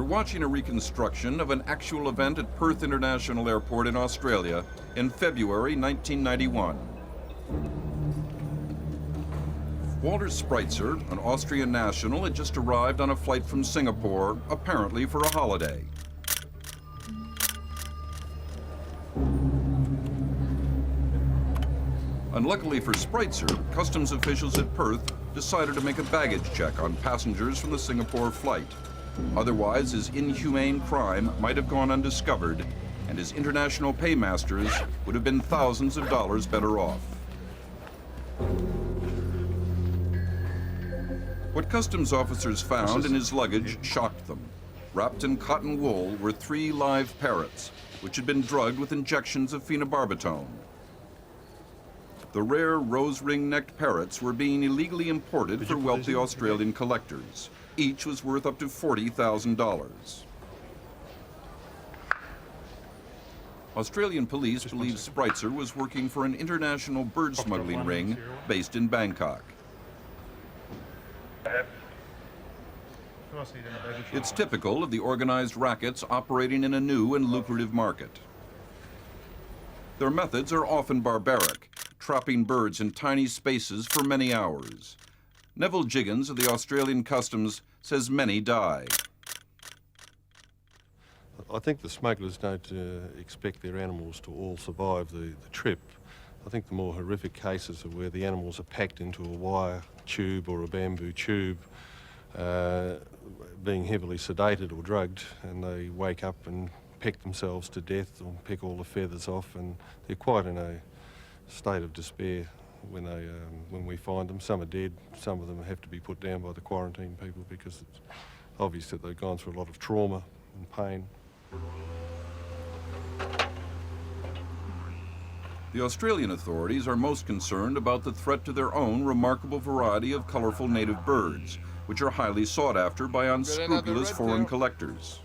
watching a reconstruction of an actual event at Perth International Airport in Australia in February 1991. Walter Spreitzer, an Austrian national, had just arrived on a flight from Singapore, apparently for a holiday. Unluckily for Spreitzer, customs officials at Perth decided to make a baggage check on passengers from the Singapore flight. Otherwise, his inhumane crime might have gone undiscovered, and his international paymasters would have been thousands of dollars better off. What customs officers found in his luggage shocked them. Wrapped in cotton wool were 3 live parrots, which had been drugged with injections of phenobarbital. The rare rose ring-necked parrots were being illegally imported for wealthy Australian collectors. Each was worth up to $40,000. Australian police believe Spreitzer was working for an international bird smuggling ring based in Bangkok. It's typical of the organized rackets operating in a new and lucrative market. Their methods are often barbaric, trapping birds in tiny spaces for many hours. Neville Jiggins of the Australian Customs says many die. I think the smugglers don't expect their animals to all survive the trip. I think the more horrific cases are where the animals are packed into a wire tube or a bamboo tube, being heavily sedated or drugged, and they wake up and peck themselves to death or peck all the feathers off, and they're quite in a state of despair when we find them. Some are dead, some of them have to be put down by the quarantine people because it's obvious that they've gone through a lot of trauma and pain. The Australian authorities are most concerned about the threat to their own remarkable variety of colorful native birds, which are highly sought after by unscrupulous foreign collectors.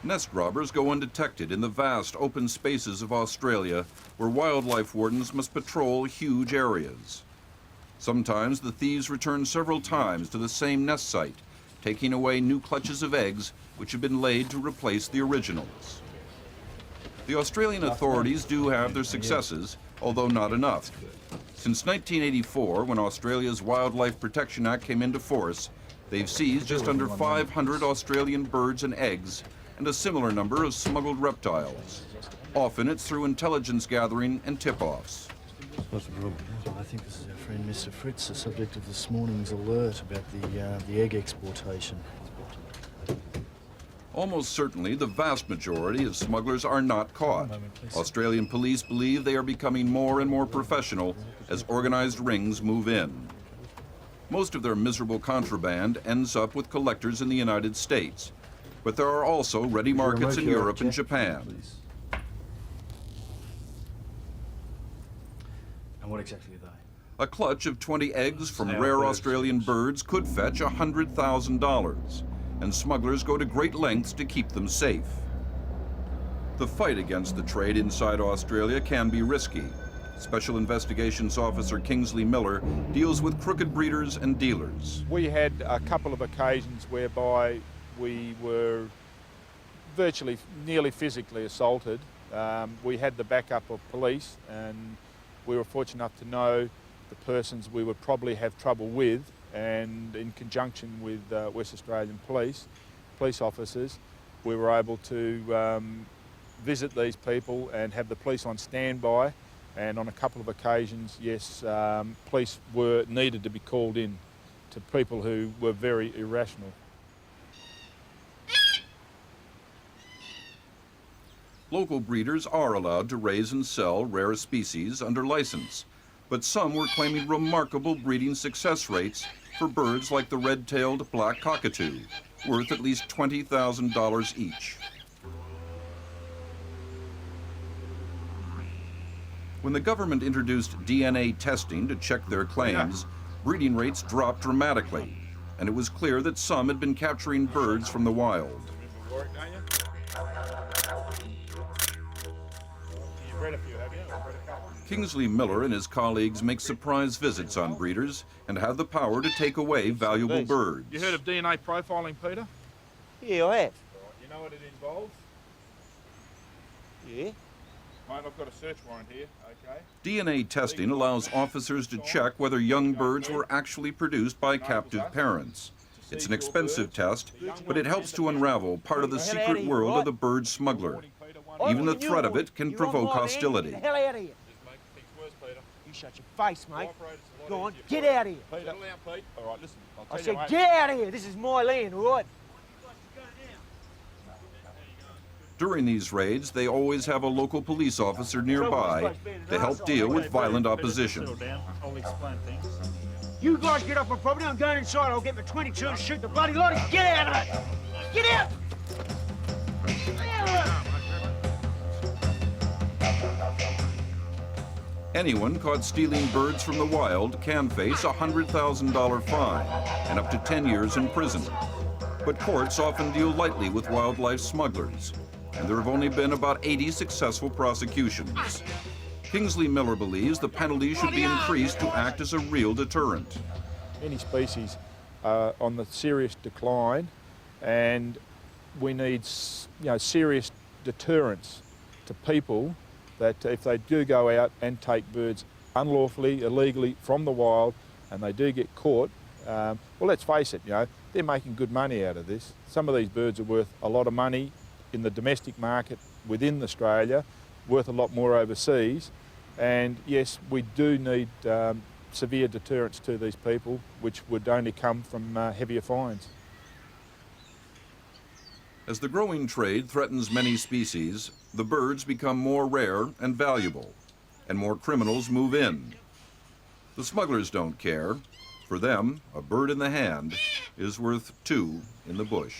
Nest robbers go undetected in the vast open spaces of Australia, where wildlife wardens must patrol huge areas. Sometimes the thieves return several times to the same nest site, taking away new clutches of eggs which have been laid to replace the originals. The Australian authorities do have their successes, although not enough. Since 1984, when Australia's Wildlife Protection Act came into force, they've seized just under 500 Australian birds and eggs, and a similar number of smuggled reptiles. Often it's through intelligence gathering and tip-offs. What's the problem? I think this is our friend Mr. Fritz, the subject of this morning's alert about the egg exportation. Almost certainly, the vast majority of smugglers are not caught. Australian police believe they are becoming more and more professional as organized rings move in. Most of their miserable contraband ends up with collectors in the United States, but there are also ready markets in Europe and Japan. And what exactly are they? A clutch of 20 eggs from rare Australian birds could fetch $100,000, and smugglers go to great lengths to keep them safe. The fight against the trade inside Australia can be risky. Special Investigations Officer Kingsley Miller deals with crooked breeders and dealers. We had a couple of occasions whereby we were virtually nearly physically assaulted. We had the backup of police, and we were fortunate enough to know the persons we would probably have trouble with, and in conjunction with West Australian police officers, we were able to visit these people and have the police on standby, and on a couple of occasions, yes, police were needed to be called in to people who were very irrational. Local breeders are allowed to raise and sell rare species under license, but some were claiming remarkable breeding success rates for birds like the red-tailed black cockatoo, worth at least $20,000 each. When the government introduced DNA testing to check their claims, breeding rates dropped dramatically, and it was clear that some had been capturing birds from the wild. Kingsley Miller and his colleagues make surprise visits on breeders and have the power to take away valuable birds. You heard of DNA profiling, Peter? Yeah, I have. You know what it involves? Yeah. Mate, I've got a search warrant here, okay? DNA testing allows officers to check whether young birds were actually produced by captive parents. It's an expensive test, but it helps to unravel part of the secret world of the bird smuggler. Even the threat of it can provoke hostility. Get the hell out of here. You shut your face, mate. Go on, get out of here. Peter, Pete. All right, listen. I said, get out of here. This is my land, all right? During these raids, they always have a local police officer nearby to help deal with violent opposition. I'll explain things. You guys get off my property. I'm going inside. I'll get my 22 and shoot the bloody lot of you. Get out of it. Get out. Anyone caught stealing birds from the wild can face a $100,000 fine and up to 10 years in prison. But courts often deal lightly with wildlife smugglers, and there have only been about 80 successful prosecutions. Kingsley Miller believes the penalty should be increased to act as a real deterrent. Many species are on the serious decline, and we need serious deterrents to people that if they do go out and take birds unlawfully, illegally from the wild, and they do get caught, well, let's face it, they're making good money out of this. Some of these birds are worth a lot of money in the domestic market within Australia, worth a lot more overseas. And yes, we do need severe deterrents to these people, which would only come from heavier fines. As the growing trade threatens many species, the birds become more rare and valuable, and more criminals move in. The smugglers don't care. For them, a bird in the hand is worth two in the bush.